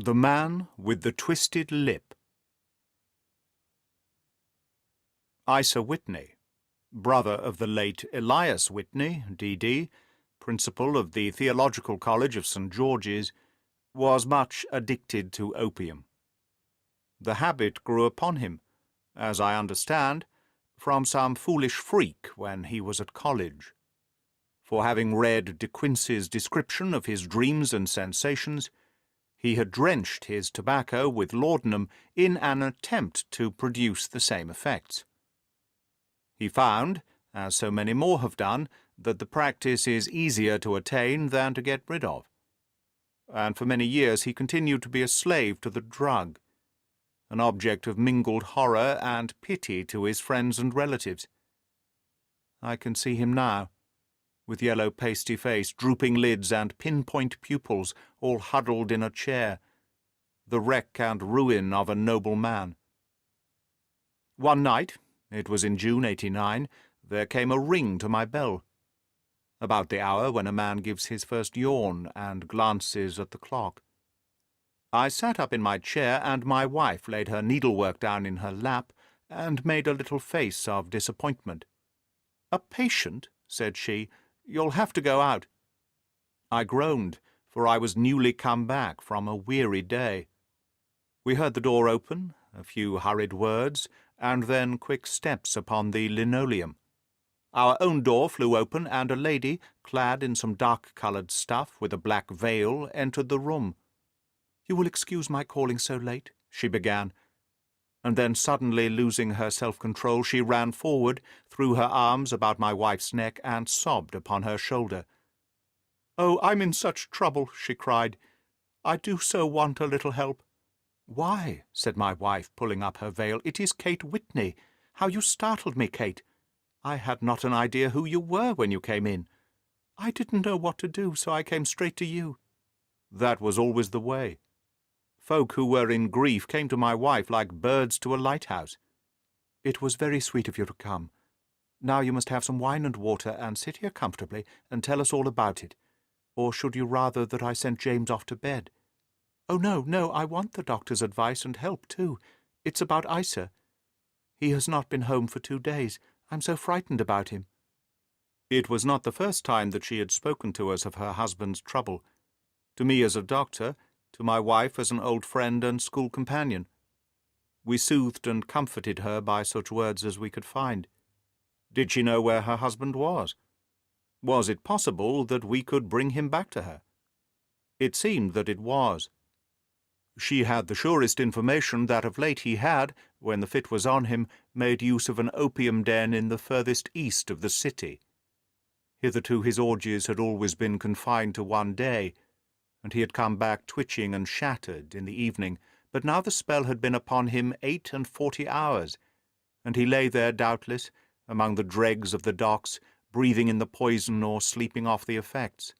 The Man with the Twisted Lip. Isa Whitney, brother of the late Elias Whitney, D.D., principal of the Theological College of St. George's, was much addicted to opium. The habit grew upon him, as I understand, from some foolish freak when he was at college. For having read De Quincey's description of his dreams and sensations, he had drenched his tobacco with laudanum in an attempt to produce the same effects. He found, as so many more have done, that the practice is easier to attain than to get rid of. And for many years he continued to be a slave to the drug, an object of mingled horror and pity to his friends and relatives. I can see him now, with yellow pasty face, drooping lids, and pinpoint pupils, all huddled in a chair, the wreck and ruin of a noble man. One night, it was in June 89, there came a ring to my bell, about the hour when a man gives his first yawn and glances at the clock. I sat up in my chair, and my wife laid her needlework down in her lap and made a little face of disappointment. "A patient?" said she. "You'll have to go out." I groaned, for I was newly come back from a weary day. We heard the door open, a few hurried words, and then quick steps upon the linoleum. Our own door flew open, and a lady, clad in some dark-coloured stuff with a black veil, entered the room. "You will excuse my calling so late," she began, and then suddenly losing her self-control, she ran forward, threw her arms about my wife's neck, and sobbed upon her shoulder. "Oh, I'm in such trouble," she cried. "I do so want a little help." "Why," said my wife, pulling up her veil, "it is Kate Whitney. How you startled me, Kate! I had not an idea who you were when you came in. I didn't know what to do, so I came straight to you." That was always the way. Folk who were in grief came to my wife like birds to a lighthouse. "It was very sweet of you to come. Now you must have some wine and water, and sit here comfortably and tell us all about it. Or should you rather that I sent James off to bed?" "Oh, no, I want the doctor's advice and help, too. It's about Isa. He has not been home for 2 days. I'm so frightened about him." It was not the first time that she had spoken to us of her husband's trouble, to me as a doctor, to my wife as an old friend and school companion. We soothed and comforted her by such words as we could find. Did she know where her husband was? Was it possible that we could bring him back to her? It seemed that it was. She had the surest information that of late he had, when the fit was on him, made use of an opium den in the furthest east of the city. Hitherto his orgies had always been confined to one day, and he had come back twitching and shattered in the evening, but now the spell had been upon him 48 hours, and he lay there, doubtless, among the dregs of the docks, breathing in the poison or sleeping off the effects.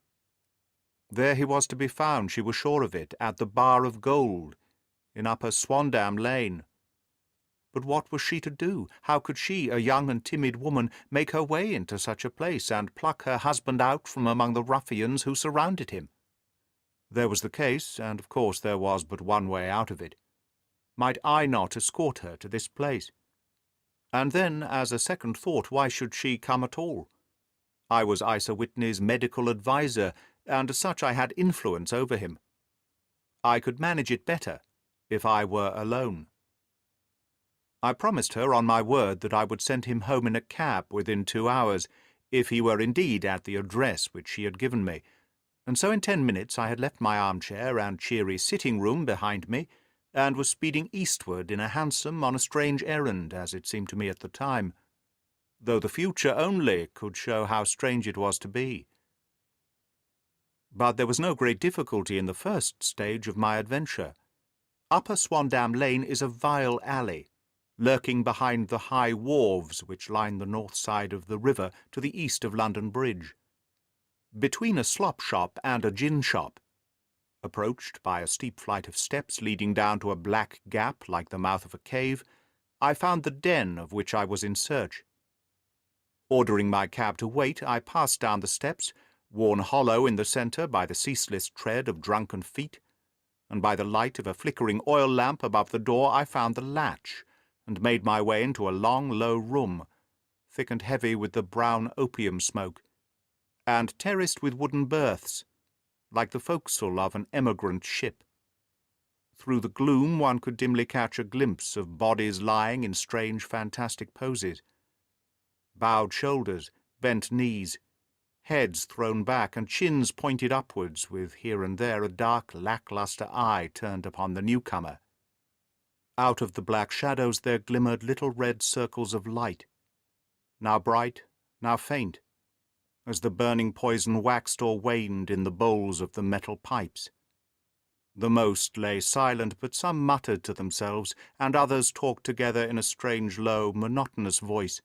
There he was to be found, she was sure of it, at the Bar of Gold, in Upper Swandam Lane. But what was she to do? How could she, a young and timid woman, make her way into such a place and pluck her husband out from among the ruffians who surrounded him? There was the case, and of course there was but one way out of it. Might I not escort her to this place? And then, as a second thought, why should she come at all? I was Isa Whitney's medical adviser, and as such I had influence over him. I could manage it better if I were alone. I promised her on my word that I would send him home in a cab within 2 hours, if he were indeed at the address which she had given me, and so in 10 minutes I had left my armchair and cheery sitting-room behind me, and was speeding eastward in a hansom on a strange errand, as it seemed to me at the time, though the future only could show how strange it was to be. But there was no great difficulty in the first stage of my adventure. Upper Swandam Lane is a vile alley, lurking behind the high wharves which line the north side of the river to the east of London Bridge. Between a slop-shop and a gin-shop, approached by a steep flight of steps leading down to a black gap like the mouth of a cave, I found the den of which I was in search. Ordering my cab to wait, I passed down the steps, worn hollow in the centre by the ceaseless tread of drunken feet, and by the light of a flickering oil lamp above the door I found the latch, and made my way into a long, low room, thick and heavy with the brown opium smoke, and terraced with wooden berths, like the forecastle of an emigrant ship. Through the gloom one could dimly catch a glimpse of bodies lying in strange, fantastic poses. Bowed shoulders, bent knees, heads thrown back and chins pointed upwards, with here and there a dark, lacklustre eye turned upon the newcomer. Out of the black shadows there glimmered little red circles of light, now bright, now faint, as the burning poison waxed or waned in the bowls of the metal pipes. The most lay silent, but some muttered to themselves, and others talked together in a strange, low, monotonous voice,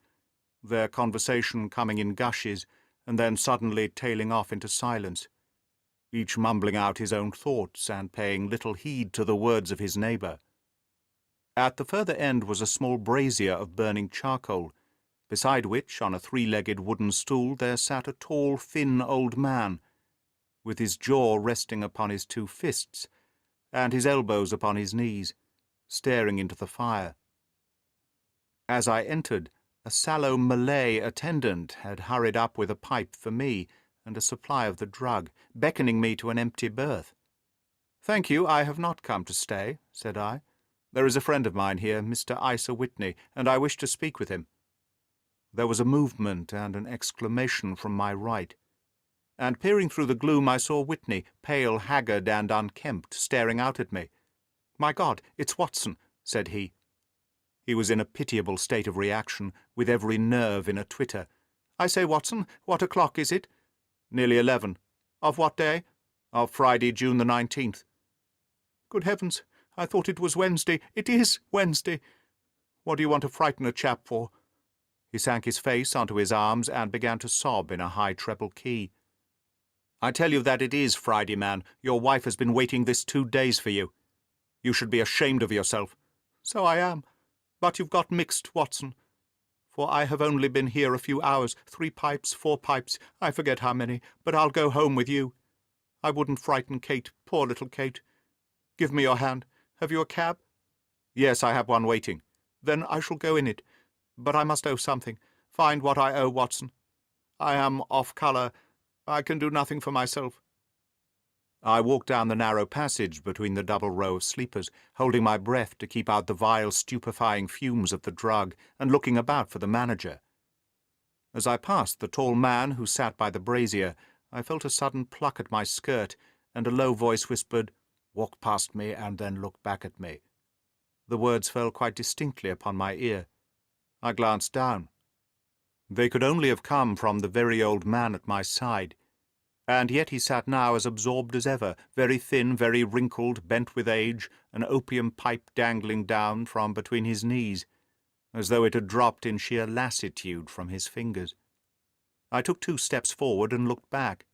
their conversation coming in gushes, and then suddenly tailing off into silence, each mumbling out his own thoughts and paying little heed to the words of his neighbour. At the further end was a small brazier of burning charcoal, beside which, on a three-legged wooden stool, there sat a tall, thin old man, with his jaw resting upon his two fists, and his elbows upon his knees, staring into the fire. As I entered, a sallow Malay attendant had hurried up with a pipe for me and a supply of the drug, beckoning me to an empty berth. "Thank you, I have not come to stay," said I. "There is a friend of mine here, Mr. Isa Whitney, and I wish to speak with him." There was a movement and an exclamation from my right, and peering through the gloom I saw Whitney, pale, haggard, and unkempt, staring out at me. "My God, it's Watson," said he. He was in a pitiable state of reaction, with every nerve in a twitter. "I say, Watson, what o'clock is it?" "Nearly 11. "Of what day?" "Of Friday, June the 19th. "Good heavens, I thought it was Wednesday. It is Wednesday. What do you want to frighten a chap for?" He sank his face onto his arms and began to sob in a high treble key. "I tell you that it is Friday, man. Your wife has been waiting this 2 days for you. You should be ashamed of yourself." "So I am. But you've got mixed, Watson. For I have only been here a few hours, 3 pipes, 4 pipes, I forget how many, but I'll go home with you. I wouldn't frighten Kate, poor little Kate. Give me your hand. Have you a cab?" "Yes, I have one waiting." "Then I shall go in it. But I must owe something. Find what I owe, Watson. I am off colour. I can do nothing for myself." I walked down the narrow passage between the double row of sleepers, holding my breath to keep out the vile, stupefying fumes of the drug, and looking about for the manager. As I passed the tall man who sat by the brazier, I felt a sudden pluck at my skirt, and a low voice whispered, "Walk past me and then look back at me." The words fell quite distinctly upon my ear. I glanced down. They could only have come from the very old man at my side, and yet he sat now as absorbed as ever, very thin, very wrinkled, bent with age, an opium pipe dangling down from between his knees, as though it had dropped in sheer lassitude from his fingers. I took 2 steps forward and looked back.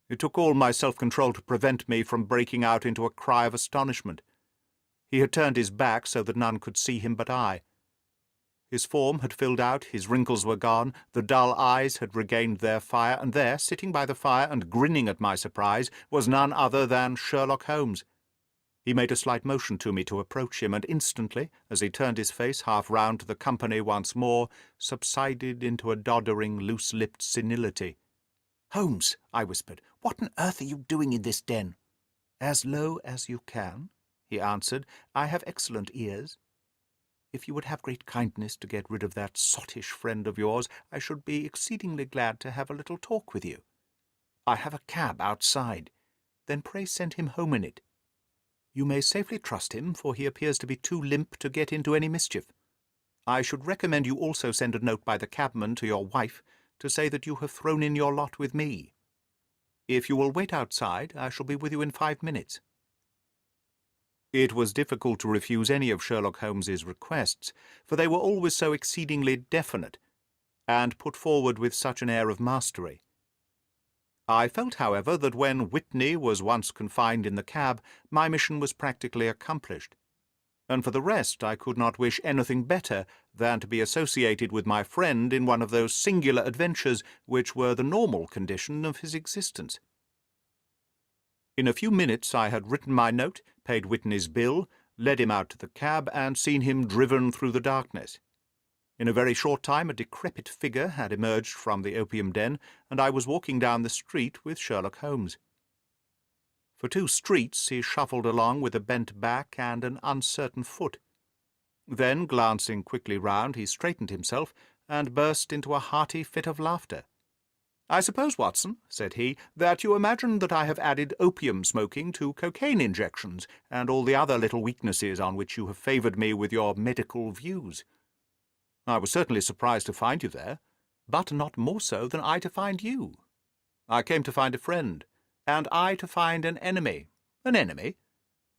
It took all my self-control to prevent me from breaking out into a cry of astonishment. He had turned his back so that none could see him but I. His form had filled out, his wrinkles were gone, the dull eyes had regained their fire, and there, sitting by the fire and grinning at my surprise, was none other than Sherlock Holmes. He made a slight motion to me to approach him, and instantly, as he turned his face half round to the company once more, subsided into a doddering, loose-lipped senility. "Holmes," I whispered, "what on earth are you doing in this den?" "As low as you can," he answered. "I have excellent ears. If you would have great kindness to get rid of that sottish friend of yours, I should be exceedingly glad to have a little talk with you. I have a cab outside. Then pray send him home in it. You may safely trust him, for he appears to be too limp to get into any mischief. I should recommend you also send a note by the cabman to your wife to say that you have thrown in your lot with me. If you will wait outside, I shall be with you in 5 minutes." It was difficult to refuse any of Sherlock Holmes's requests, for they were always so exceedingly definite, and put forward with such an air of mastery. I felt, however, that when Whitney was once confined in the cab, my mission was practically accomplished, and for the rest I could not wish anything better than to be associated with my friend in one of those singular adventures which were the normal condition of his existence. In a few minutes I had written my note, paid Whitney's bill, led him out to the cab, and seen him driven through the darkness. In a very short time a decrepit figure had emerged from the opium den, and I was walking down the street with Sherlock Holmes. For 2 streets he shuffled along with a bent back and an uncertain foot. Then, glancing quickly round, he straightened himself and burst into a hearty fit of laughter. "I suppose, Watson," said he, "that you imagine that I have added opium smoking to cocaine injections and all the other little weaknesses on which you have favoured me with your medical views. I was certainly surprised to find you there, but not more so than I to find you. I came to find a friend, and I to find an enemy." "An enemy?"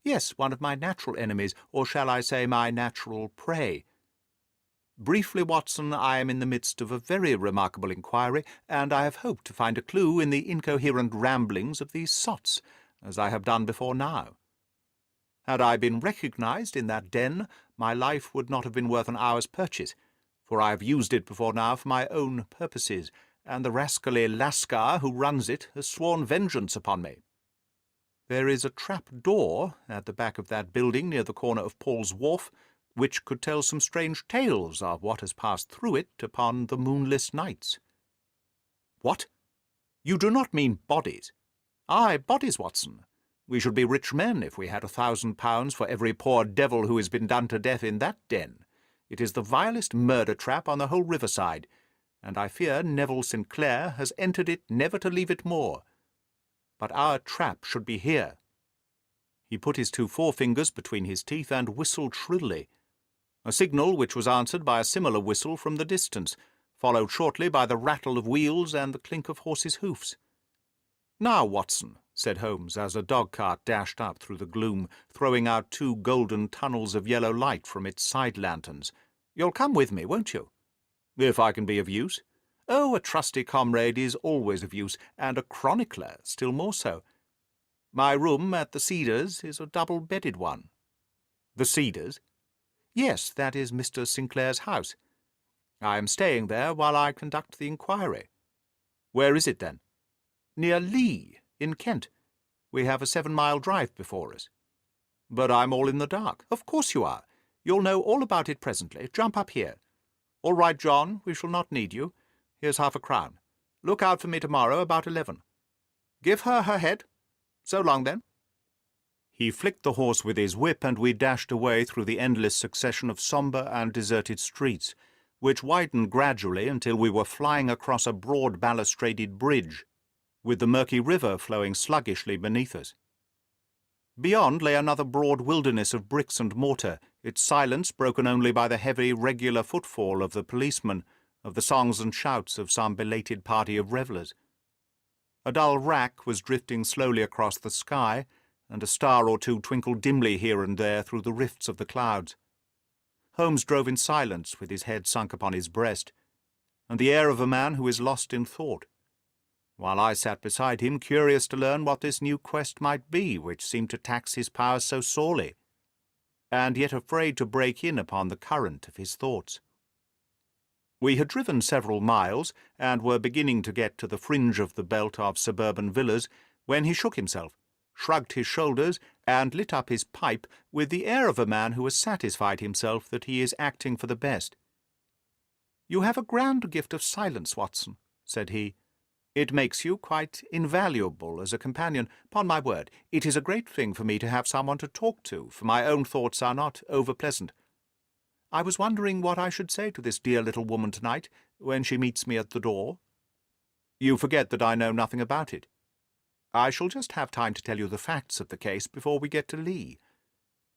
"Yes, one of my natural enemies, or shall I say my natural prey. Briefly, Watson, I am in the midst of a very remarkable inquiry, and I have hoped to find a clue in the incoherent ramblings of these sots, as I have done before now. Had I been recognized in that den, my life would not have been worth an hour's purchase, for I have used it before now for my own purposes, and the rascally Lascar who runs it has sworn vengeance upon me. There is a trap door at the back of that building near the corner of Paul's Wharf, which could tell some strange tales of what has passed through it upon the moonless nights." "What? You do not mean bodies?" "Aye, bodies, Watson. We should be rich men if we had £1,000 for every poor devil who has been done to death in that den. It is the vilest murder trap on the whole riverside, and I fear Neville Sinclair has entered it never to leave it more. But our trap should be here." He put his 2 forefingers between his teeth and whistled shrilly, a signal which was answered by a similar whistle from the distance, followed shortly by the rattle of wheels and the clink of horses' hoofs. "Now, Watson," said Holmes, as a dog-cart dashed up through the gloom, throwing out 2 golden tunnels of yellow light from its side-lanterns, "you'll come with me, won't you?" "If I can be of use." "Oh, a trusty comrade is always of use, and a chronicler still more so. My room at the Cedars is a double-bedded one." "The Cedars?" "Yes, that is Mr. Sinclair's house. I am staying there while I conduct the inquiry." "Where is it, then?" "Near Lee, in Kent. We have a 7-mile drive before us." "But I'm all in the dark." "Of course you are. You'll know all about it presently. Jump up here." "All right, John, we shall not need you. Here's £0.50. Look out for me tomorrow about 11. Give her her head. So long, then." He flicked the horse with his whip, and we dashed away through the endless succession of sombre and deserted streets, which widened gradually until we were flying across a broad balustraded bridge, with the murky river flowing sluggishly beneath us. Beyond lay another broad wilderness of bricks and mortar, its silence broken only by the heavy, regular footfall of the policeman, of the songs and shouts of some belated party of revellers. A dull wrack was drifting slowly across the sky, and a star or 2 twinkled dimly here and there through the rifts of the clouds. Holmes drove in silence, with his head sunk upon his breast, and the air of a man who is lost in thought, while I sat beside him, curious to learn what this new quest might be which seemed to tax his powers so sorely, and yet afraid to break in upon the current of his thoughts. We had driven several miles, and were beginning to get to the fringe of the belt of suburban villas, when he shook himself, shrugged his shoulders, and lit up his pipe with the air of a man who has satisfied himself that he is acting for the best. "You have a grand gift of silence, Watson," said he. "It makes you quite invaluable as a companion. Upon my word, it is a great thing for me to have someone to talk to, for my own thoughts are not over-pleasant. I was wondering what I should say to this dear little woman tonight, when she meets me at the door." "You forget that I know nothing about it." "I shall just have time to tell you the facts of the case before we get to Lee.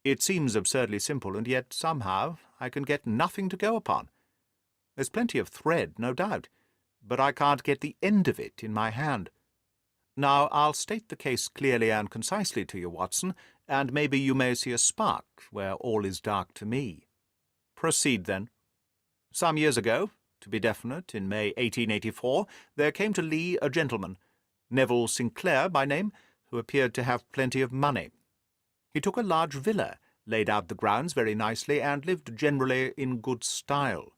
It seems absurdly simple, and yet somehow I can get nothing to go upon. There's plenty of thread, no doubt, but I can't get the end of it in my hand. Now, I'll state the case clearly and concisely to you, Watson, and maybe you may see a spark where all is dark to me." "Proceed, then." "Some years ago, to be definite, in May 1884, there came to Lee a gentleman, Neville Sinclair by name, who appeared to have plenty of money. He took a large villa, laid out the grounds very nicely, and lived generally in good style.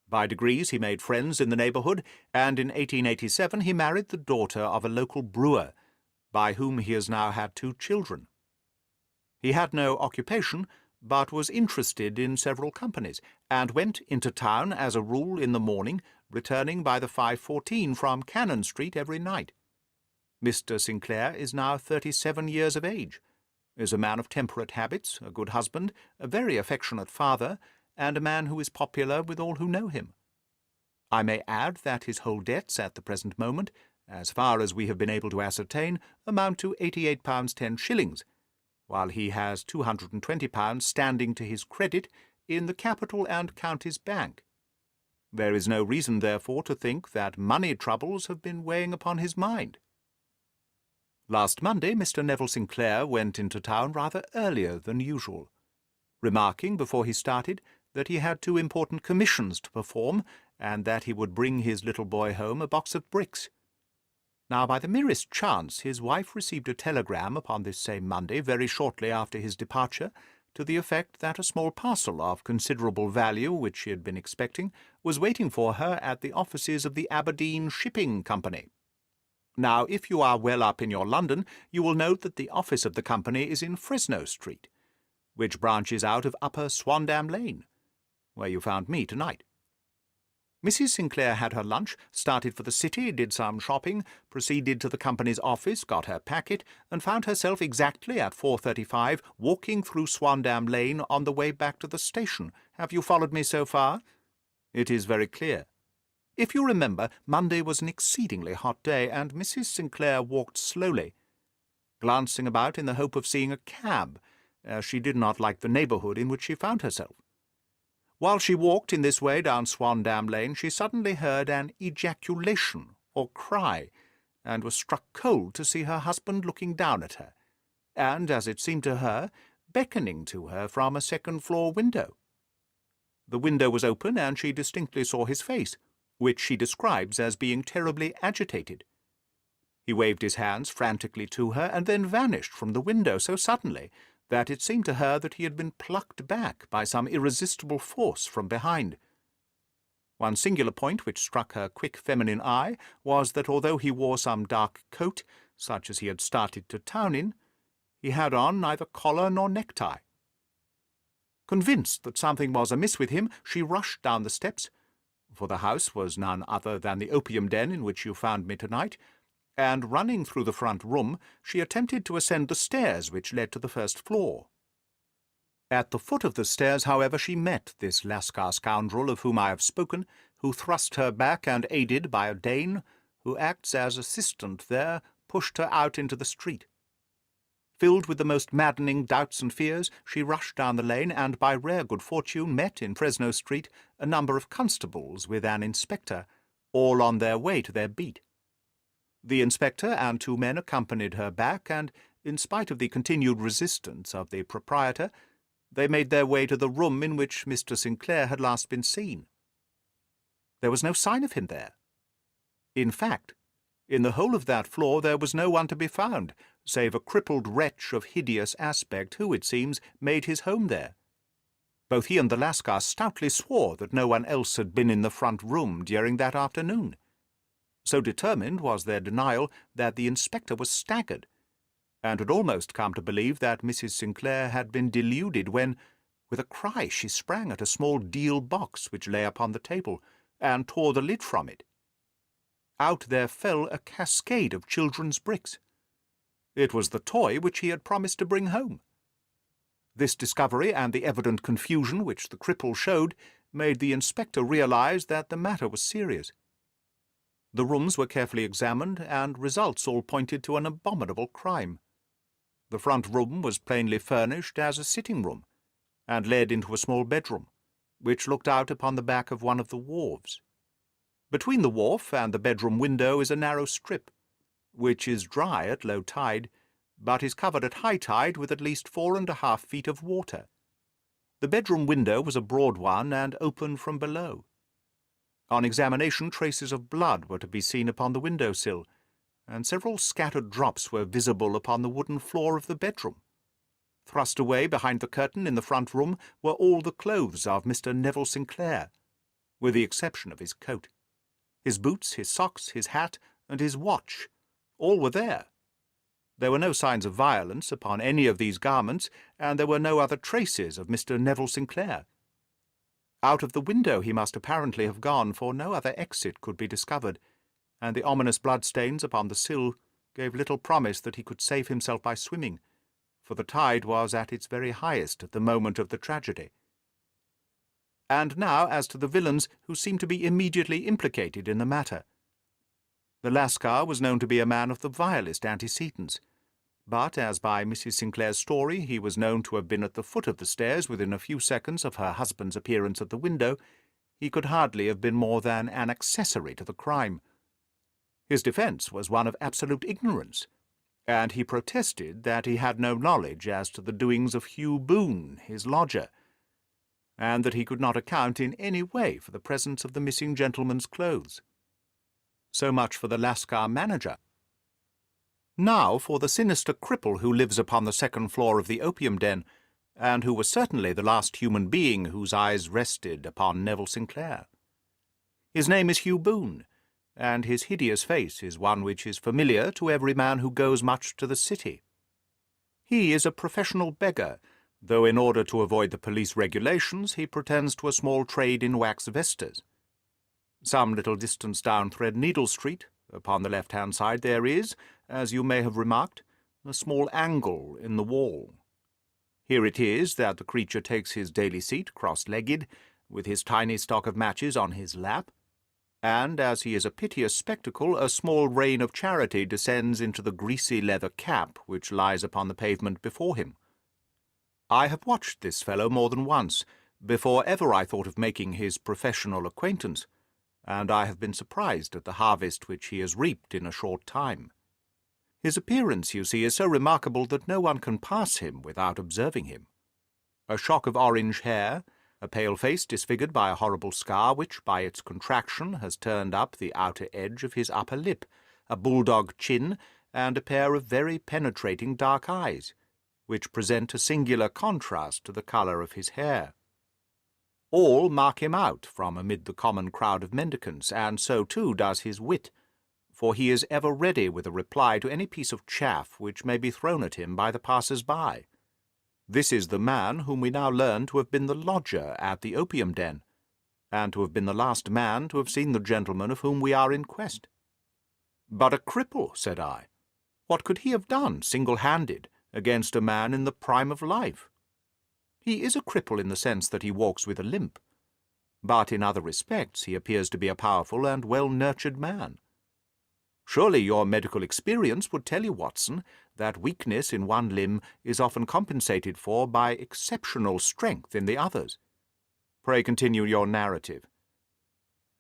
By degrees he made friends in the neighbourhood, and in 1887 he married the daughter of a local brewer, by whom he has now had 2 children. He had no occupation, but was interested in several companies, and went into town as a rule in the morning, returning by the 5:14 from Cannon Street every night. Mr. Sinclair is now 37 years of age, is a man of temperate habits, a good husband, a very affectionate father, and a man who is popular with all who know him. I may add that his whole debts at the present moment, as far as we have been able to ascertain, amount to £88 10s, while he has £220 standing to his credit in the Capital and Counties Bank. There is no reason, therefore, to think that money troubles have been weighing upon his mind. Last Monday Mr. Neville Sinclair went into town rather earlier than usual, remarking before he started that he had 2 important commissions to perform, and that he would bring his little boy home a box of bricks. Now, by the merest chance, his wife received a telegram upon this same Monday, very shortly after his departure, to the effect that a small parcel of considerable value, which she had been expecting, was waiting for her at the offices of the Aberdeen Shipping Company. Now, if you are well up in your London, you will note that the office of the company is in Fresno Street, which branches out of Upper Swandam Lane, where you found me tonight. Mrs. Sinclair had her lunch, started for the city, did some shopping, proceeded to the company's office, got her packet, and found herself exactly at 4:35 walking through Swandam Lane on the way back to the station. Have you followed me so far? It is very clear. If you remember, Monday was an exceedingly hot day, and Mrs. Sinclair walked slowly, glancing about in the hope of seeing a cab, as she did not like the neighbourhood in which she found herself. While she walked in this way down Swandam Lane, she suddenly heard an ejaculation or cry, and was struck cold to see her husband looking down at her, and, as it seemed to her, beckoning to her from a second-floor window. The window was open, and she distinctly saw his face, which she describes as being terribly agitated. He waved his hands frantically to her, and then vanished from the window so suddenly that it seemed to her that he had been plucked back by some irresistible force from behind. One singular point which struck her quick feminine eye was that although he wore some dark coat, such as he had started to town in, he had on neither collar nor necktie. Convinced that something was amiss with him, she rushed down the steps, for the house was none other than the opium den in which you found me tonight, and running through the front room, she attempted to ascend the stairs which led to the first floor. At the foot of the stairs, however, she met this Lascar scoundrel of whom I have spoken, who thrust her back, and, aided by a Dane, who acts as assistant there, pushed her out into the street. Filled with the most maddening doubts and fears, she rushed down the lane, and by rare good fortune met in Fresno Street a number of constables with an inspector, all on their way to their beat. The inspector and 2 men accompanied her back, and, in spite of the continued resistance of the proprietor, they made their way to the room in which Mr. Sinclair had last been seen. There was no sign of him there. In fact, in the whole of that floor there was no one to be found, save a crippled wretch of hideous aspect who, it seems, made his home there. Both he and the Lascar stoutly swore that no one else had been in the front room during that afternoon. So determined was their denial that the inspector was staggered, and had almost come to believe that Mrs. Sinclair had been deluded when, with a cry, she sprang at a small deal box which lay upon the table, and tore the lid from it. Out there fell a cascade of children's bricks. It was the toy which he had promised to bring home. This discovery, and the evident confusion which the cripple showed, made the inspector realize that the matter was serious. The rooms were carefully examined, and results all pointed to an abominable crime. The front room was plainly furnished as a sitting-room, and led into a small bedroom, which looked out upon the back of one of the wharves. Between the wharf and the bedroom window is a narrow strip, which is dry at low tide, but is covered at high tide with at least 4½ feet of water. The bedroom window was a broad one, and open from below. On examination, traces of blood were to be seen upon the window-sill, and several scattered drops were visible upon the wooden floor of the bedroom. Thrust away behind the curtain in the front room were all the clothes of Mr. Neville Sinclair, with the exception of his coat. His boots, his socks, his hat, and his watch, all were there. There were no signs of violence upon any of these garments, and there were no other traces of Mr. Neville Sinclair. Out of the window he must apparently have gone, for no other exit could be discovered, and the ominous bloodstains upon the sill gave little promise that he could save himself by swimming, for the tide was at its very highest at the moment of the tragedy. And now as to the villains who seemed to be immediately implicated in the matter. The Lascar was known to be a man of the vilest antecedents, but as by Mrs. Sinclair's story he was known to have been at the foot of the stairs within a few seconds of her husband's appearance at the window, he could hardly have been more than an accessory to the crime. His defence was one of absolute ignorance, and he protested that he had no knowledge as to the doings of Hugh Boone, his lodger, and that he could not account in any way for the presence of the missing gentleman's clothes. So much for the Lascar manager. Now for the sinister cripple who lives upon the second floor of the opium den, and who was certainly the last human being whose eyes rested upon Neville Sinclair. His name is Hugh Boone, and his hideous face is one which is familiar to every man who goes much to the city. He is a professional beggar, though in order to avoid the police regulations he pretends to a small trade in wax vestas. Some little distance down Threadneedle Street, upon the left-hand side, there is, as you may have remarked, a small angle in the wall. Here it is that the creature takes his daily seat cross-legged, with his tiny stock of matches on his lap, and, as he is a piteous spectacle, a small rain of charity descends into the greasy leather cap which lies upon the pavement before him. I have watched this fellow more than once, before ever I thought of making his professional acquaintance, and I have been surprised at the harvest which he has reaped in a short time. His appearance, you see, is so remarkable that no one can pass him without observing him. A shock of orange hair, a pale face disfigured by a horrible scar which, by its contraction, has turned up the outer edge of his upper lip, a bulldog chin, and a pair of very penetrating dark eyes, which present a singular contrast to the colour of his hair. All mark him out from amid the common crowd of mendicants, and so too does his wit, for he is ever ready with a reply to any piece of chaff which may be thrown at him by the passers-by. This is the man whom we now learn to have been the lodger at the opium den, and to have been the last man to have seen the gentleman of whom we are in quest. But a cripple, said I. What could he have done, single-handed, against a man in the prime of life? He is a cripple in the sense that he walks with a limp, but in other respects he appears to be a powerful and well-nurtured man. Surely your medical experience would tell you, Watson, that weakness in one limb is often compensated for by exceptional strength in the others. Pray continue your narrative.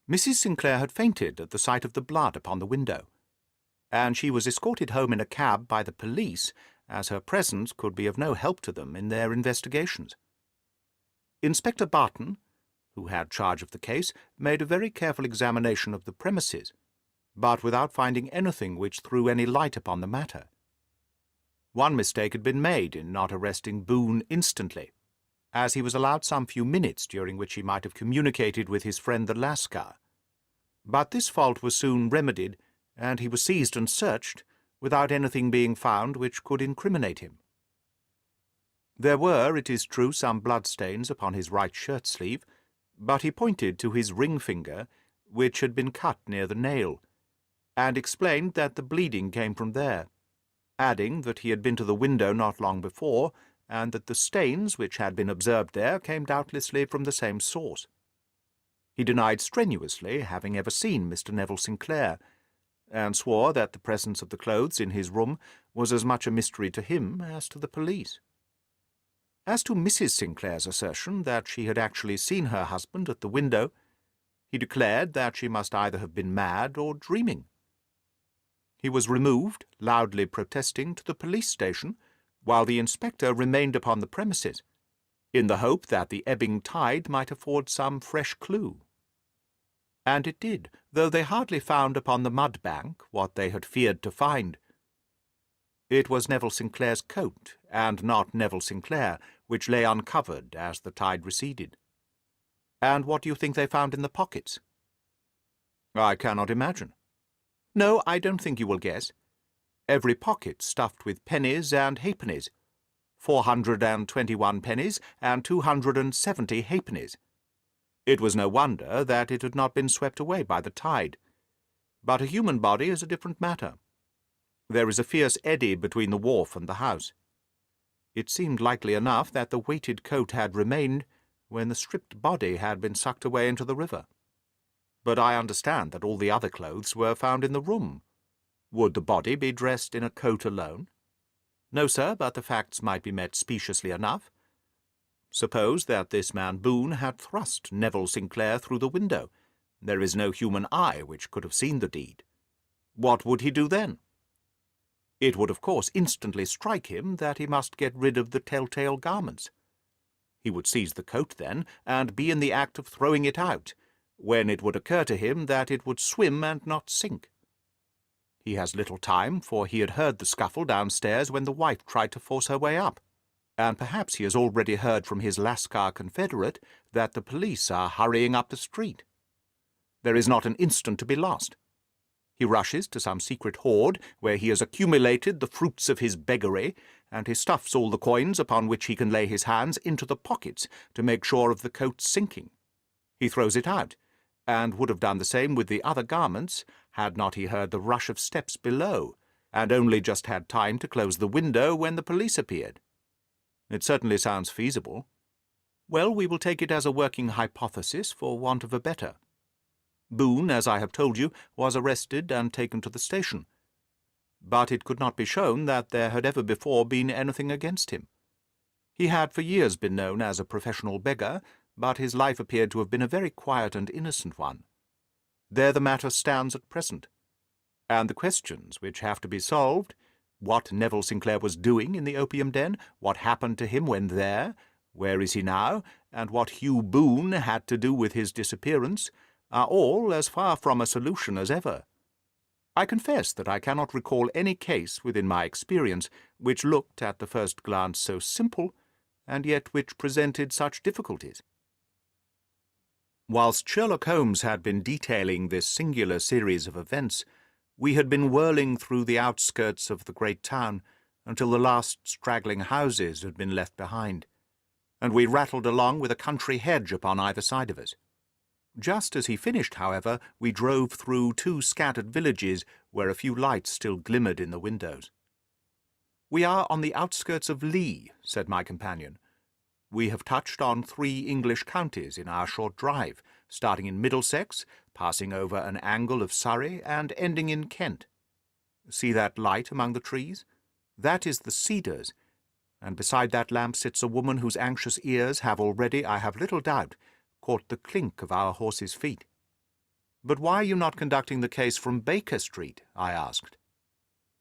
Mrs. Sinclair had fainted at the sight of the blood upon the window, and she was escorted home in a cab by the police, as her presence could be of no help to them in their investigations. Inspector Barton, who had charge of the case, made a very careful examination of the premises, but without finding anything which threw any light upon the matter. One mistake had been made in not arresting Boone instantly, as he was allowed some few minutes during which he might have communicated with his friend the Lascar. But this fault was soon remedied, and he was seized and searched, without anything being found which could incriminate him. There were, it is true, some bloodstains upon his right shirt-sleeve, but he pointed to his ring finger, which had been cut near the nail, and explained that the bleeding came from there, adding that he had been to the window not long before, and that the stains which had been observed there came doubtlessly from the same source. He denied strenuously having ever seen Mr. Neville Sinclair, and swore that the presence of the clothes in his room was as much a mystery to him as to the police. As to Mrs. Sinclair's assertion that she had actually seen her husband at the window, he declared that she must either have been mad or dreaming. He was removed, loudly protesting, to the police station, while the inspector remained upon the premises, in the hope that the ebbing tide might afford some fresh clue. And it did, though they hardly found upon the mud bank what they had feared to find. It was Neville Sinclair's coat, and not Neville Sinclair, which lay uncovered as the tide receded. And what do you think they found in the pockets? I cannot imagine. No, I don't think you will guess. every pocket stuffed with pennies and halfpennies, 421 pennies and 270 halfpennies. It was no wonder that it had not been swept away by the tide. But a human body is a different matter. There is a fierce eddy between the wharf and the house. It seemed likely enough that the weighted coat had remained when the stripped body had been sucked away into the river. But I understand that all the other clothes were found in the room. Would the body be dressed in a coat alone? No, sir, but the facts might be met speciously enough. Suppose that this man Boone had thrust Neville Sinclair through the window. There is no human eye which could have seen the deed. What would he do then? It would, of course, instantly strike him that he must get rid of the telltale garments. He would seize the coat then, and be in the act of throwing it out, when it would occur to him that it would swim and not sink. He has little time, for he had heard the scuffle downstairs when the wife tried to force her way up, and perhaps he has already heard from his Lascar confederate that the police are hurrying up the street. There is not an instant to be lost. He rushes to some secret hoard where he has accumulated the fruits of his beggary, and he stuffs all the coins upon which he can lay his hands into the pockets to make sure of the coat's sinking. He throws it out, and would have done the same with the other garments had not he heard the rush of steps below, and only just had time to close the window when the police appeared. It certainly sounds feasible. Well, we will take it as a working hypothesis for want of a better. Boone, as I have told you, was arrested and taken to the station. But it could not be shown that there had ever before been anything against him. He had for years been known as a professional beggar, but his life appeared to have been a very quiet and innocent one. There the matter stands at present. And the questions which have to be solved, what Neville Sinclair was doing in the opium den, what happened to him when there, where is he now, and what Hugh Boone had to do with his disappearance, are all as far from a solution as ever. I confess that I cannot recall any case within my experience which looked at the first glance so simple, and yet which presented such difficulties. Whilst Sherlock Holmes had been detailing this singular series of events, we had been whirling through the outskirts of the great town until the last straggling houses had been left behind, and we rattled along with a country hedge upon either side of us. Just as he finished, however, we drove through 2 scattered villages where a few lights still glimmered in the windows. "We are on the outskirts of Lee," said my companion. "We have touched on 3 English counties in our short drive, starting in Middlesex, passing over an angle of Surrey, and ending in Kent. See that light among the trees? That is the Cedars, and beside that lamp sits a woman whose anxious ears have already, I have little doubt, caught the clink of our horses' feet." "But why are you not conducting the case from Baker Street?" I asked.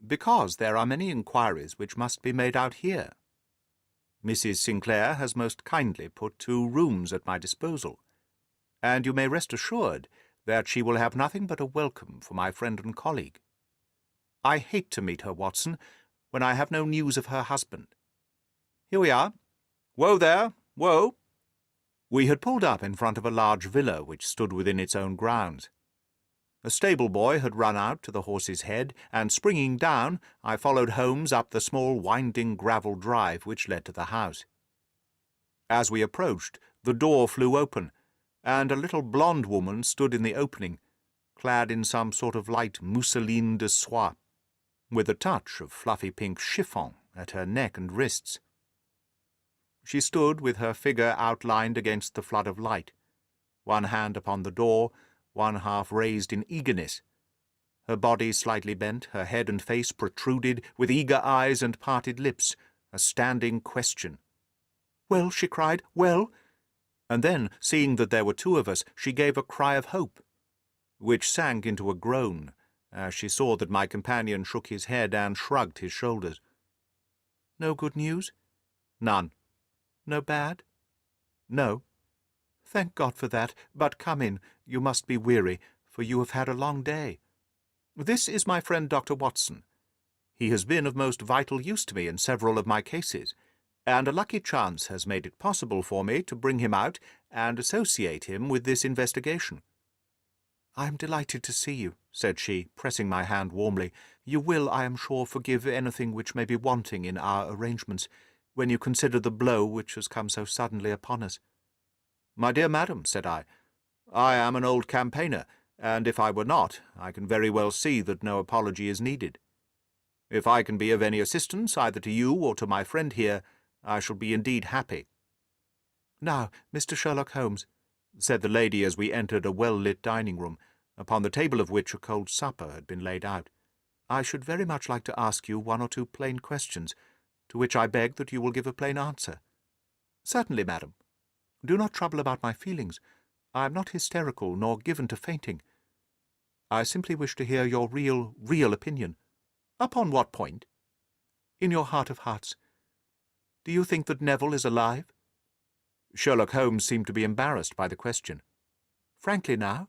"Because there are many inquiries which must be made out here. Mrs. Sinclair has most kindly put 2 rooms at my disposal, and you may rest assured that she will have nothing but a welcome for my friend and colleague. I hate to meet her, Watson, when I have no news of her husband. Here we are. Whoa there, whoa!" We had pulled up in front of a large villa which stood within its own grounds. A stable-boy had run out to the horse's head, and springing down, I followed Holmes up the small winding gravel drive which led to the house. As we approached, the door flew open, and a little blonde woman stood in the opening, clad in some sort of light mousseline de soie, with a touch of fluffy pink chiffon at her neck and wrists. She stood with her figure outlined against the flood of light, one hand upon the door, one half raised in eagerness, her body slightly bent, her head and face protruded, with eager eyes and parted lips, a standing question. "Well," she cried, "well?" And then, seeing that there were 2 of us, she gave a cry of hope, which sank into a groan, as she saw that my companion shook his head and shrugged his shoulders. "No good news?" "None." "No bad?" "No." "Thank God for that. But come in. You must be weary, for you have had a long day. This is my friend Dr. Watson. He has been of most vital use to me in several of my cases, and a lucky chance has made it possible for me to bring him out and associate him with this investigation." "I am delighted to see you," said she, pressing my hand warmly. "You will, I am sure, forgive anything which may be wanting in our arrangements, when you consider the blow which has come so suddenly upon us." "My dear madam," said I am an old campaigner, and if I were not, I can very well see that no apology is needed. If I can be of any assistance, either to you or to my friend here, I shall be indeed happy." "Now, Mr. Sherlock Holmes," said the lady as we entered a well-lit dining-room, upon the table of which a cold supper had been laid out, "I should very much like to ask you one or two plain questions, to which I beg that you will give a plain answer." "Certainly, madam. Do not trouble about my feelings. I am not hysterical, nor given to fainting. I simply wish to hear your real opinion." "Upon what point?" "In your heart of hearts. Do you think that Neville is alive?" Sherlock Holmes seemed to be embarrassed by the question. "Frankly, now?"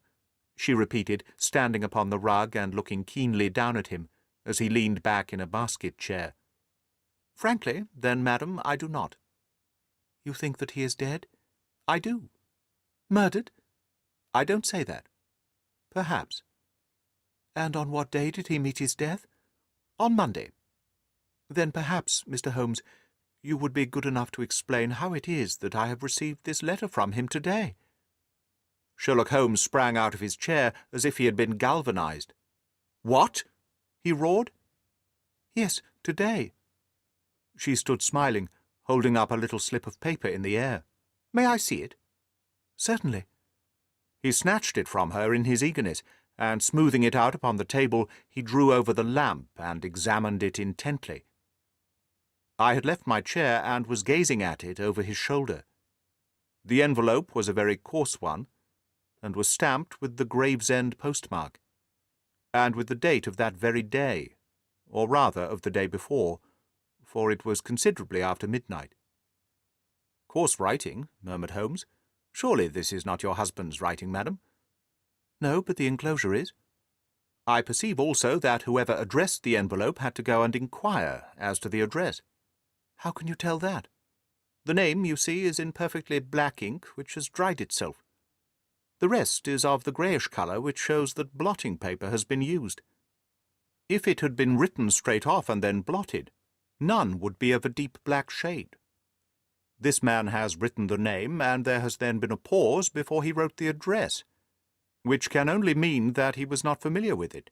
she repeated, standing upon the rug and looking keenly down at him, as he leaned back in a basket-chair. "Frankly, then, madam, I do not." "You think that he is dead?" "I do." "Murdered?" "I don't say that." "Perhaps." "And on what day did he meet his death?" "On Monday." "Then perhaps, Mr. Holmes, you would be good enough to explain how it is that I have received this letter from him today." Sherlock Holmes sprang out of his chair as if he had been galvanized. "What?" he roared. "Yes, today." She stood smiling, holding up a little slip of paper in the air. "May I see it?" "Certainly." He snatched it from her in his eagerness, and smoothing it out upon the table, he drew over the lamp and examined it intently. I had left my chair and was gazing at it over his shoulder. The envelope was a very coarse one, and was stamped with the Gravesend postmark, and with the date of that very day, or rather of the day before, for it was considerably after midnight. "Coarse writing," murmured Holmes. "Surely this is not your husband's writing, madam?" "No, but the enclosure is." "I perceive also that whoever addressed the envelope had to go and inquire as to the address." "How can you tell that?" "The name, you see, is in perfectly black ink, which has dried itself. The rest is of the greyish colour, which shows that blotting paper has been used. If it had been written straight off and then blotted, none would be of a deep black shade. This man has written the name, and there has then been a pause before he wrote the address, which can only mean that he was not familiar with it.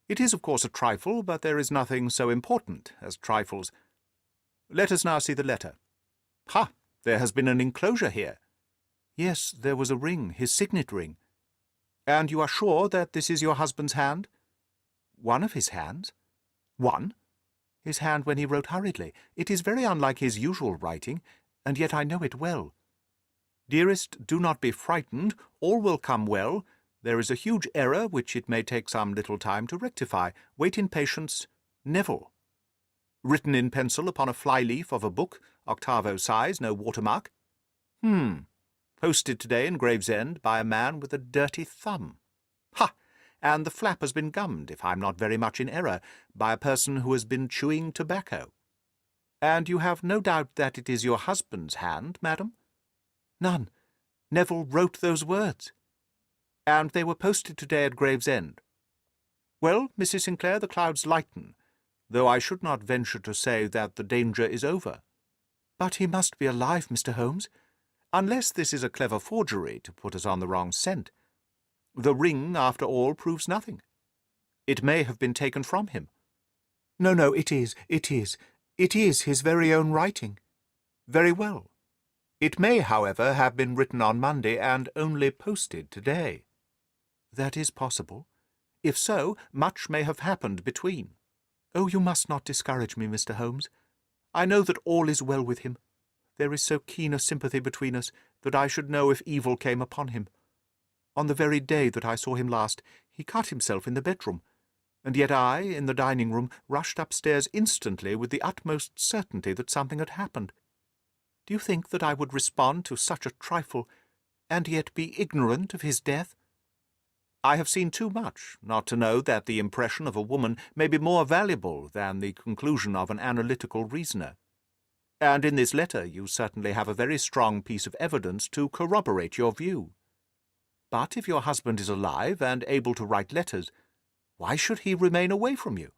It is, of course, a trifle, but there is nothing so important as trifles. Let us now see the letter. Ha! There has been an enclosure here." "Yes, there was a ring, his signet ring." "And you are sure that this is your husband's hand?" "One of his hands." "One?" "His hand when he wrote hurriedly. It is very unlike his usual writing, and yet I know it well." "Dearest, do not be frightened. All will come well. There is a huge error which it may take some little time to rectify. Wait in patience. Neville. Written in pencil upon a fly-leaf of a book, octavo size, no watermark. Posted today in Gravesend by a man with a dirty thumb. Ha! And the flap has been gummed, if I'm not very much in error, by a person who has been chewing tobacco. And you have no doubt that it is your husband's hand, madam?" "None. Neville wrote those words." "And they were posted today at Gravesend. Well, Mrs. Sinclair, the clouds lighten, though I should not venture to say that the danger is over." "But he must be alive, Mr. Holmes, unless this is a clever forgery to put us on the wrong scent. The ring, after all, proves nothing. It may have been taken from him." No, it is his very own writing." "Very well. It may, however, have been written on Monday and only posted today." "That is possible. If so, much may have happened between." "Oh, you must not discourage me, Mr. Holmes. I know that all is well with him. There is so keen a sympathy between us that I should know if evil came upon him. On the very day that I saw him last, he cut himself in the bedroom, and yet I, in the dining-room, rushed upstairs instantly with the utmost certainty that something had happened. Do you think that I would respond to such a trifle, and yet be ignorant of his death? I have seen too much not to know that the impression of a woman may be more valuable than the conclusion of an analytical reasoner. And in this letter you certainly have a very strong piece of evidence to corroborate your view." But if your husband is alive and able to write letters, why should he remain away from you?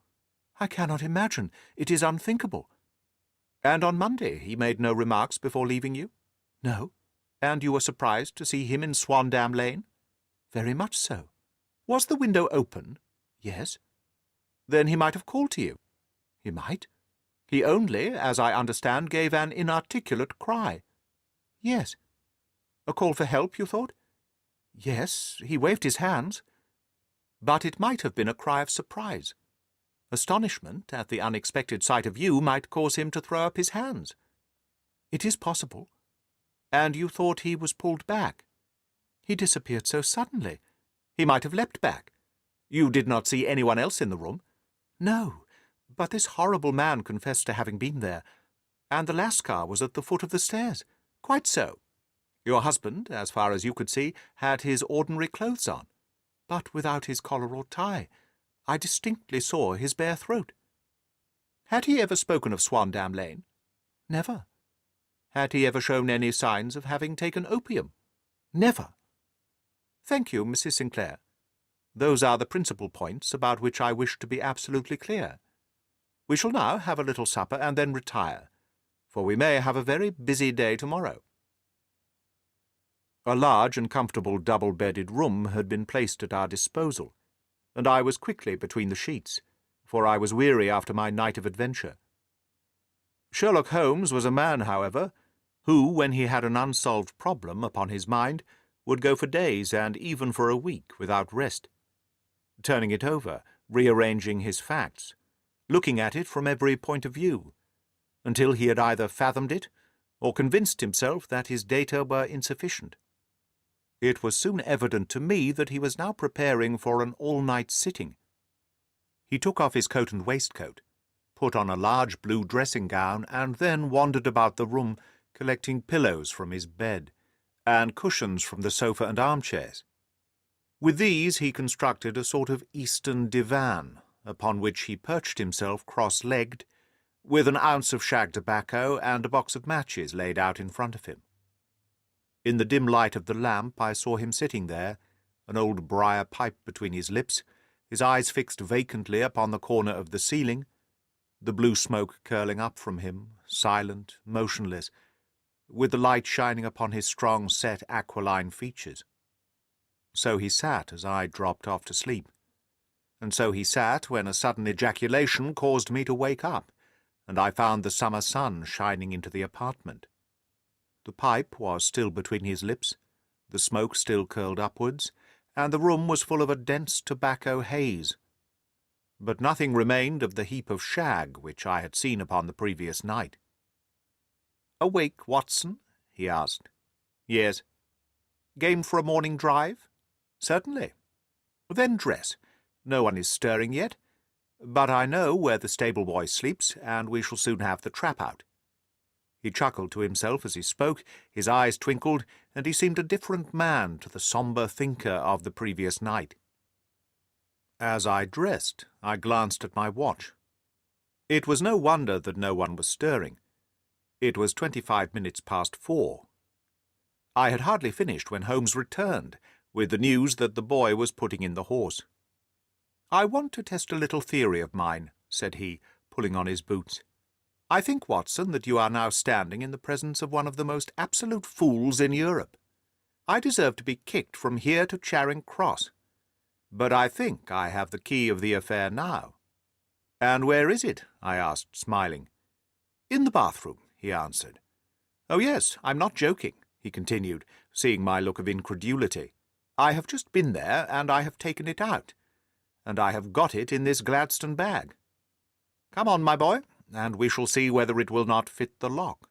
I cannot imagine. It is unthinkable. And on Monday he made no remarks before leaving you? No. And you were surprised to see him in Swandam Lane? Very much so. Was the window open? Yes. Then he might have called to you. He might. He only, as I understand, gave an inarticulate cry. Yes. A call for help, you thought? Yes, he waved his hands. But it might have been a cry of surprise. Astonishment at the unexpected sight of you might cause him to throw up his hands. It is possible. And you thought he was pulled back? He disappeared so suddenly. He might have leapt back. You did not see anyone else in the room? No, but this horrible man confessed to having been there, and the Lascar was at the foot of the stairs. Quite so. Your husband, as far as you could see, had his ordinary clothes on, but without his collar or tie. I distinctly saw his bare throat. Had he ever spoken of Swandam Lane? Never. Had he ever shown any signs of having taken opium? Never. Thank you, Mrs. Sinclair. Those are the principal points about which I wish to be absolutely clear. We shall now have a little supper and then retire, for we may have a very busy day tomorrow. A large and comfortable double-bedded room had been placed at our disposal, and I was quickly between the sheets, for I was weary after my night of adventure. Sherlock Holmes was a man, however, who, when he had an unsolved problem upon his mind, would go for days and even for a week without rest, turning it over, rearranging his facts, looking at it from every point of view, until he had either fathomed it or convinced himself that his data were insufficient. It was soon evident to me that he was now preparing for an all-night sitting. He took off his coat and waistcoat, put on a large blue dressing-gown, and then wandered about the room, collecting pillows from his bed, and cushions from the sofa and armchairs. With these he constructed a sort of Eastern divan, upon which he perched himself cross-legged, with an ounce of shag tobacco and a box of matches laid out in front of him. In the dim light of the lamp I saw him sitting there, an old briar pipe between his lips, his eyes fixed vacantly upon the corner of the ceiling, the blue smoke curling up from him, silent, motionless, with the light shining upon his strong-set aquiline features. So he sat as I dropped off to sleep, and so he sat when a sudden ejaculation caused me to wake up, and I found the summer sun shining into the apartment. The pipe was still between his lips, the smoke still curled upwards, and the room was full of a dense tobacco haze. But nothing remained of the heap of shag which I had seen upon the previous night. "Awake, Watson?" he asked. "Yes." "Game for a morning drive?" "Certainly." "Then dress. No one is stirring yet, but I know where the stable-boy sleeps, and we shall soon have the trap out." He chuckled to himself as he spoke, his eyes twinkled, and he seemed a different man to the sombre thinker of the previous night. As I dressed, I glanced at my watch. It was no wonder that no one was stirring. It was 25 minutes past 4. I had hardly finished when Holmes returned, with the news that the boy was putting in the horse. "I want to test a little theory of mine," said he, pulling on his boots. "I think, Watson, that you are now standing in the presence of one of the most absolute fools in Europe. I deserve to be kicked from here to Charing Cross. But I think I have the key of the affair now." "And where is it?" I asked, smiling. "In the bathroom," he answered. "Oh, yes, I'm not joking," he continued, seeing my look of incredulity. "I have just been there, and I have taken it out, and I have got it in this Gladstone bag. Come on, my boy, and we shall see whether it will not fit the lock."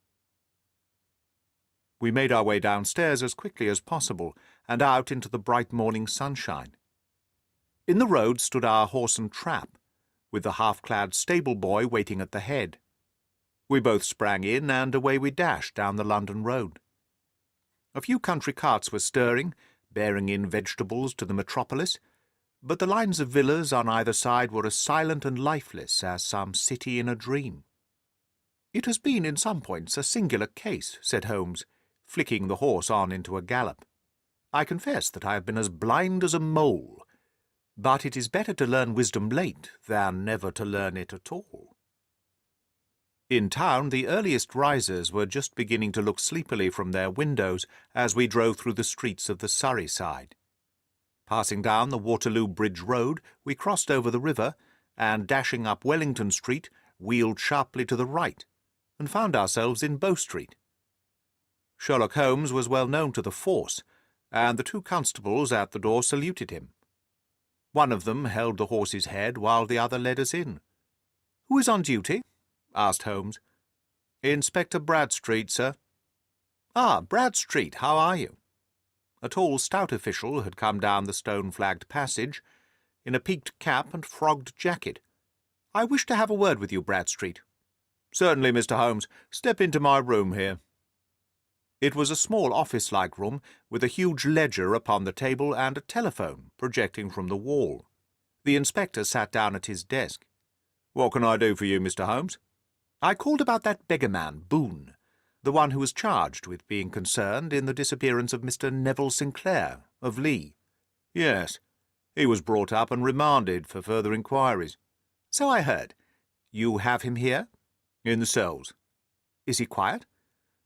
We made our way downstairs as quickly as possible, and out into the bright morning sunshine. In the road stood our horse and trap, with the half-clad stable-boy waiting at the head. We both sprang in, and away we dashed down the London road. A few country carts were stirring, bearing in vegetables to the metropolis, but the lines of villas on either side were as silent and lifeless as some city in a dream. "It has been in some points a singular case," said Holmes, flicking the horse on into a gallop. I confess that I have been as blind as a mole, but it is better to learn wisdom late than never to learn it at all. In town, the earliest risers were just beginning to look sleepily from their windows as we drove through the streets of the Surrey side. Passing down the Waterloo Bridge Road, we crossed over the river, and dashing up Wellington Street, wheeled sharply to the right, and found ourselves in Bow Street. Sherlock Holmes was well known to the force, and the two constables at the door saluted him. One of them held the horse's head while the other led us in. "Who is on duty?" asked Holmes. "Inspector Bradstreet, sir." "Ah, Bradstreet, how are you?" A tall, stout official had come down the stone-flagged passage, in a peaked cap and frogged jacket. "I wish to have a word with you, Bradstreet." "Certainly, Mr. Holmes. Step into my room here." It was a small office-like room, with a huge ledger upon the table and a telephone projecting from the wall. The inspector sat down at his desk. "What can I do for you, Mr. Holmes?" "I called about that beggar-man, Boone, the one who was charged with being concerned in the disappearance of Mr. Neville Sinclair, of Lee." "Yes. He was brought up and remanded for further inquiries." "So I heard. You have him here?" "In the cells." "Is he quiet?"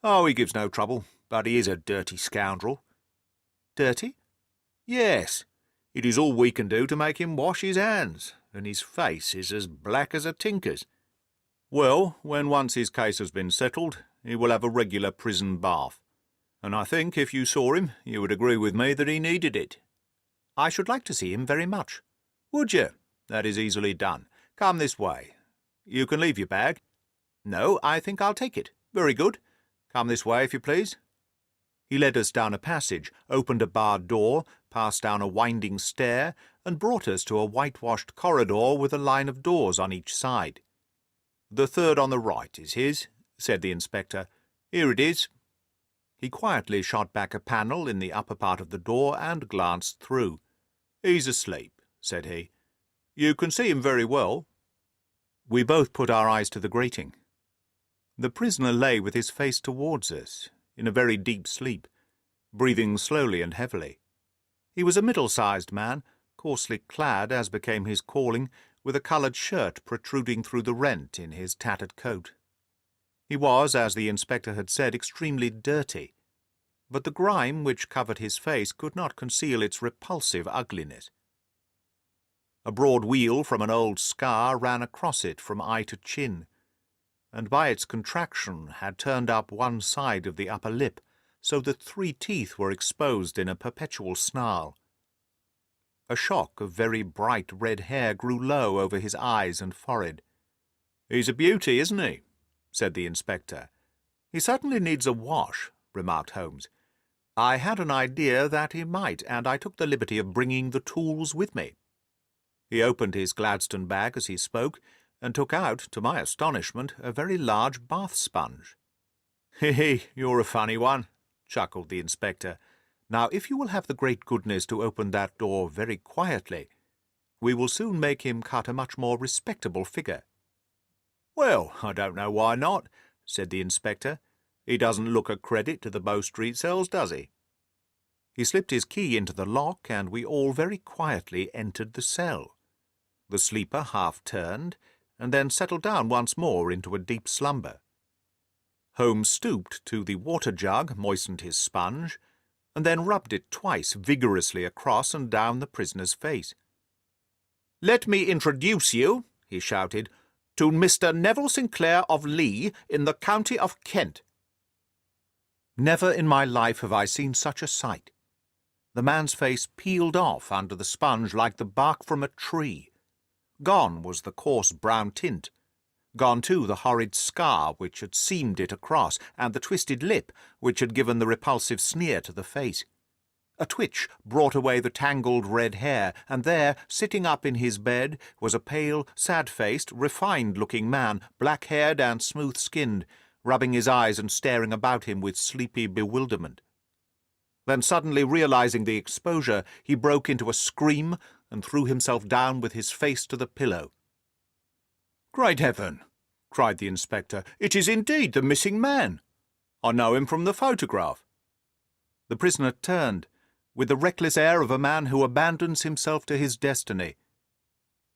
"Oh, he gives no trouble, but he is a dirty scoundrel." "Dirty?" "Yes. It is all we can do to make him wash his hands, and his face is as black as a tinker's." "Well, when once his case has been settled, he will have a regular prison bath, and I think if you saw him you would agree with me that he needed it." "I should like to see him very much." "Would you? That is easily done. Come this way. You can leave your bag." "No, I think I'll take it." "Very good. Come this way, if you please." He led us down a passage, opened a barred door, passed down a winding stair, and brought us to a whitewashed corridor with a line of doors on each side. "The third on the right is his," said the inspector. "Here it is." He quietly shot back a panel in the upper part of the door and glanced through. "He's asleep," said he. "You can see him very well." We both put our eyes to the grating. The prisoner lay with his face towards us, in a very deep sleep, breathing slowly and heavily. He was a middle-sized man, coarsely clad as became his calling, with a coloured shirt protruding through the rent in his tattered coat. He was, as the inspector had said, extremely dirty, but the grime which covered his face could not conceal its repulsive ugliness. A broad weal from an old scar ran across it from eye to chin, and by its contraction had turned up one side of the upper lip, so that 3 teeth were exposed in a perpetual snarl. A shock of very bright red hair grew low over his eyes and forehead. "He's a beauty, isn't he?" said the inspector. "He certainly needs a wash," remarked Holmes. "I had an idea that he might, and I took the liberty of bringing the tools with me." He opened his Gladstone bag as he spoke, and took out, to my astonishment, a very large bath sponge. "He, you're a funny one," chuckled the inspector. "Now, if you will have the great goodness to open that door very quietly, we will soon make him cut a much more respectable figure." "Well, I don't know why not," said the inspector. "He doesn't look a credit to the Bow Street cells, does he?" He slipped his key into the lock, and we all very quietly entered the cell. The sleeper half turned, and then settled down once more into a deep slumber. Holmes stooped to the water jug, moistened his sponge, and then rubbed it twice vigorously across and down the prisoner's face. "Let me introduce you," he shouted, "to Mr. Neville Sinclair of Lee, in the county of Kent." Never in my life have I seen such a sight. The man's face peeled off under the sponge like the bark from a tree. Gone was the coarse brown tint. Gone, too, the horrid scar which had seamed it across, and the twisted lip which had given the repulsive sneer to the face. A twitch brought away the tangled red hair, and there, sitting up in his bed, was a pale, sad-faced, refined-looking man, black-haired and smooth-skinned, rubbing his eyes and staring about him with sleepy bewilderment. Then, suddenly realizing the exposure, he broke into a scream and threw himself down with his face to the pillow. "Great heaven!" cried the inspector. "It is indeed the missing man. I know him from the photograph." The prisoner turned, with the reckless air of a man who abandons himself to his destiny.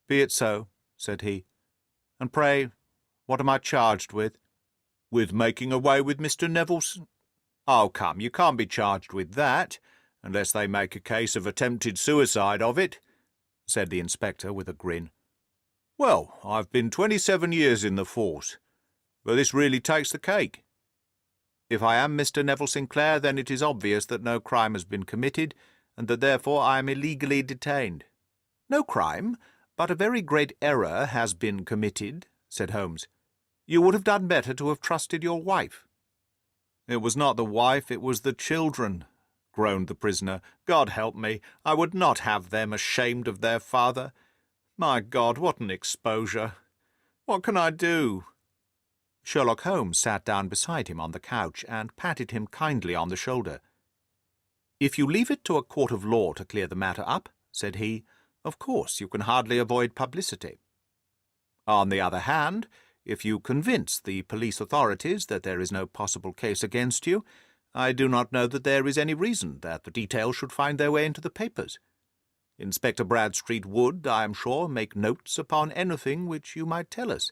"Be it so," said he. "And pray, what am I charged with?" "With making away with Mr. Neville's—" "Oh, come, you can't be charged with that, unless they make a case of attempted suicide of it," said the inspector with a grin. "Well, I've been 27 years in the force, but this really takes the cake. If I am Mr. Neville Sinclair, then it is obvious that no crime has been committed, and that therefore I am illegally detained." "No crime, but a very great error has been committed," said Holmes. "You would have done better to have trusted your wife." "It was not the wife, it was the children," groaned the prisoner. "God help me, I would not have them ashamed of their father. My God, what an exposure! What can I do?" Sherlock Holmes sat down beside him on the couch and patted him kindly on the shoulder. "If you leave it to a court of law to clear the matter up," said he, "of course you can hardly avoid publicity. On the other hand, if you convince the police authorities that there is no possible case against you, I do not know that there is any reason that the details should find their way into the papers. Inspector Bradstreet would, I am sure, make notes upon anything which you might tell us,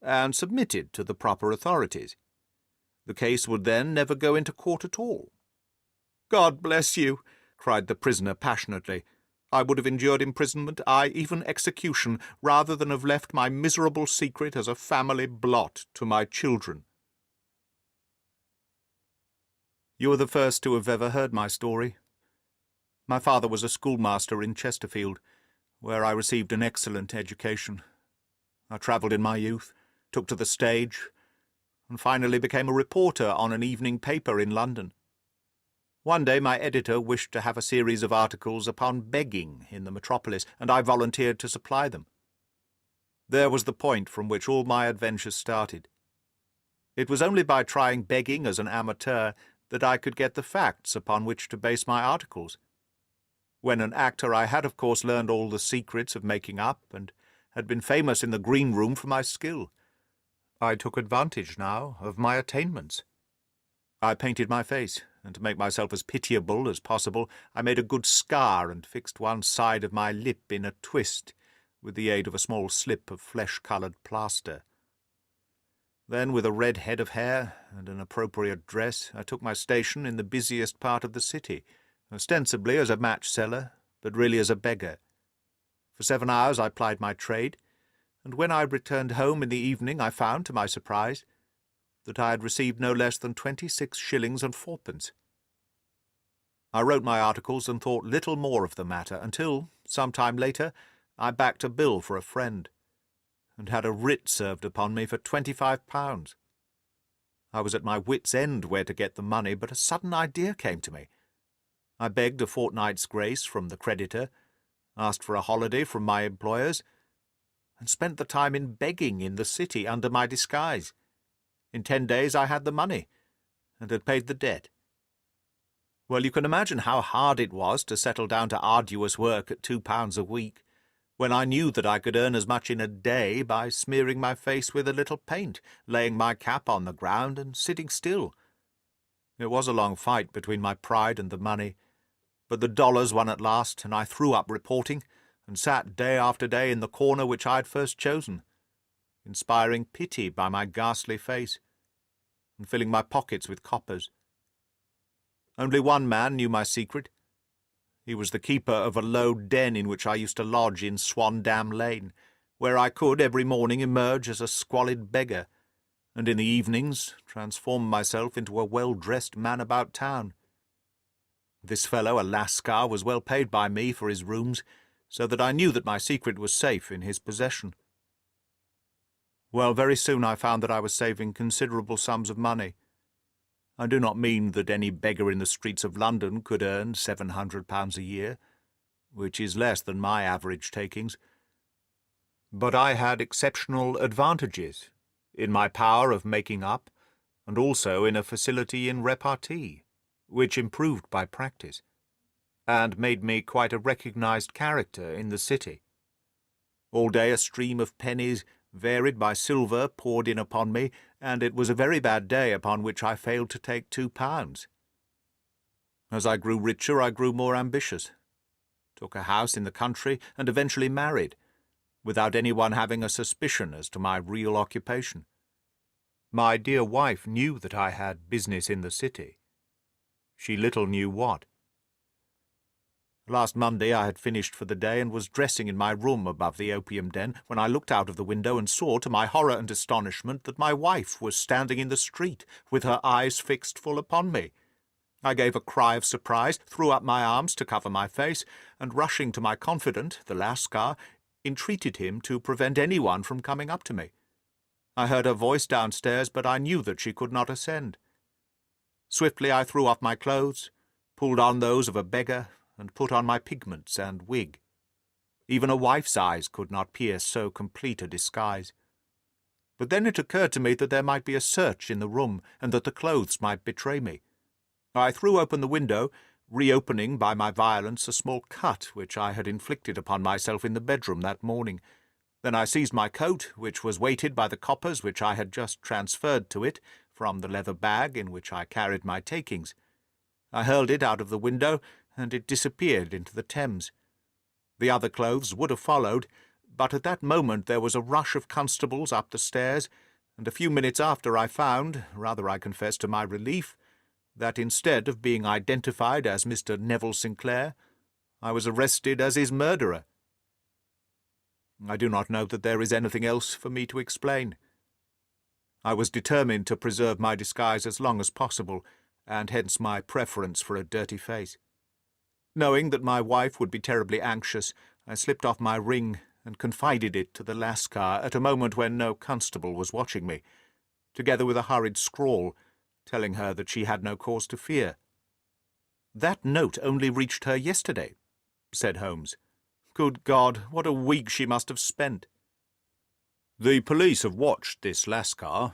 and submit it to the proper authorities. The case would then never go into court at all." "God bless you!" cried the prisoner passionately. "I would have endured imprisonment, aye, even execution, rather than have left my miserable secret as a family blot to my children." You are the first to have ever heard my story. My father was a schoolmaster in Chesterfield, where I received an excellent education. I travelled in my youth, took to the stage, and finally became a reporter on an evening paper in London. One day my editor wished to have a series of articles upon begging in the metropolis, and I volunteered to supply them. There was the point from which all my adventures started. It was only by trying begging as an amateur that I could get the facts upon which to base my articles. When an actor, I had of course learned all the secrets of making up, and had been famous in the green room for my skill. I took advantage now of my attainments. I painted my face, and to make myself as pitiable as possible, I made a good scar and fixed one side of my lip in a twist, with the aid of a small slip of flesh-coloured plaster. Then, with a red head of hair and an appropriate dress, I took my station in the busiest part of the city, ostensibly as a match-seller, but really as a beggar. For 7 hours I plied my trade, and when I returned home in the evening I found, to my surprise, that I had received no less than 26 shillings and fourpence. I wrote my articles and thought little more of the matter until, some time later, I backed a bill for a friend, and had a writ served upon me for £25. I was at my wits' end where to get the money, but a sudden idea came to me. I begged a fortnight's grace from the creditor, asked for a holiday from my employers, and spent the time in begging in the city under my disguise. In 10 days I had the money, and had paid the debt. Well, you can imagine how hard it was to settle down to arduous work at £2 a week, when I knew that I could earn as much in a day by smearing my face with a little paint, laying my cap on the ground, and sitting still. It was a long fight between my pride and the money, but the dollars won at last, and I threw up reporting, and sat day after day in the corner which I had first chosen, inspiring pity by my ghastly face, and filling my pockets with coppers. Only one man knew my secret. He was the keeper of a low den in which I used to lodge in Swandam Lane, where I could every morning emerge as a squalid beggar, and in the evenings transform myself into a well-dressed man about town. This fellow, a Lascar, was well paid by me for his rooms, so that I knew that my secret was safe in his possession. Well, very soon I found that I was saving considerable sums of money. I do not mean that any beggar in the streets of London could earn £700 a year, which is less than my average takings. But I had exceptional advantages in my power of making up, and also in a facility in repartee, which improved by practice, and made me quite a recognized character in the city. All day a stream of pennies, varied by silver, poured in upon me, and it was a very bad day upon which I failed to take £2. As I grew richer, I grew more ambitious. Took a house in the country and eventually married, without anyone having a suspicion as to my real occupation. My dear wife knew that I had business in the city. She little knew what. Last Monday I had finished for the day and was dressing in my room above the opium den when I looked out of the window and saw, to my horror and astonishment, that my wife was standing in the street, with her eyes fixed full upon me. I gave a cry of surprise, threw up my arms to cover my face, and rushing to my confidant, the Lascar, entreated him to prevent anyone from coming up to me. I heard her voice downstairs, but I knew that she could not ascend. Swiftly I threw off my clothes, pulled on those of a beggar, and put on my pigments and wig. Even a wife's eyes could not pierce so complete a disguise. But then it occurred to me that there might be a search in the room, and that the clothes might betray me. I threw open the window, reopening by my violence a small cut which I had inflicted upon myself in the bedroom that morning. Then I seized my coat, which was weighted by the coppers which I had just transferred to it from the leather bag in which I carried my takings. I hurled it out of the window, and it disappeared into the Thames. The other clothes would have followed, but at that moment there was a rush of constables up the stairs, and a few minutes after I found, rather I confess to my relief, that instead of being identified as Mr. Neville Sinclair, I was arrested as his murderer. I do not know that there is anything else for me to explain. I was determined to preserve my disguise as long as possible, and hence my preference for a dirty face. Knowing that my wife would be terribly anxious, I slipped off my ring and confided it to the Lascar at a moment when no constable was watching me, together with a hurried scrawl, telling her that she had no cause to fear. "That note only reached her yesterday," said Holmes. "Good God, what a week she must have spent!" "The police have watched this Lascar,"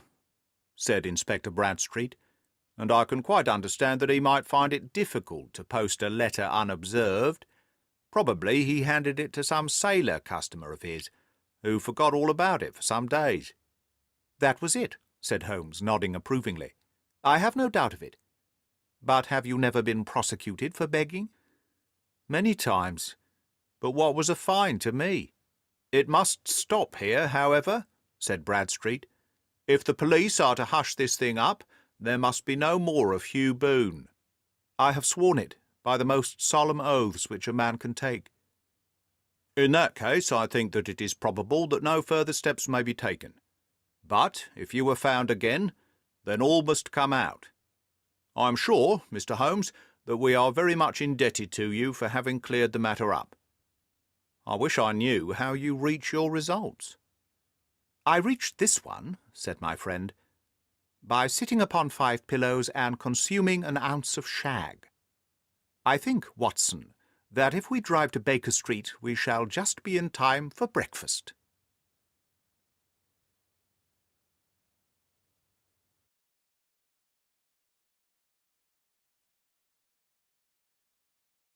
said Inspector Bradstreet, "and I can quite understand that he might find it difficult to post a letter unobserved. Probably he handed it to some sailor customer of his, who forgot all about it for some days." "That was it," said Holmes, nodding approvingly. "I have no doubt of it. But have you never been prosecuted for begging?" "Many times. But what was a fine to me?" "It must stop here, however," said Bradstreet. "If the police are to hush this thing up, there must be no more of Hugh Boone." "I have sworn it, by the most solemn oaths which a man can take." "In that case, I think that it is probable that no further steps may be taken. But if you are found again, then all must come out. I am sure, Mr. Holmes, that we are very much indebted to you for having cleared the matter up. I wish I knew how you reach your results." "I reached this one," said my friend, "by sitting upon 5 pillows and consuming an ounce of shag. I think, Watson, that if we drive to Baker Street we shall just be in time for breakfast."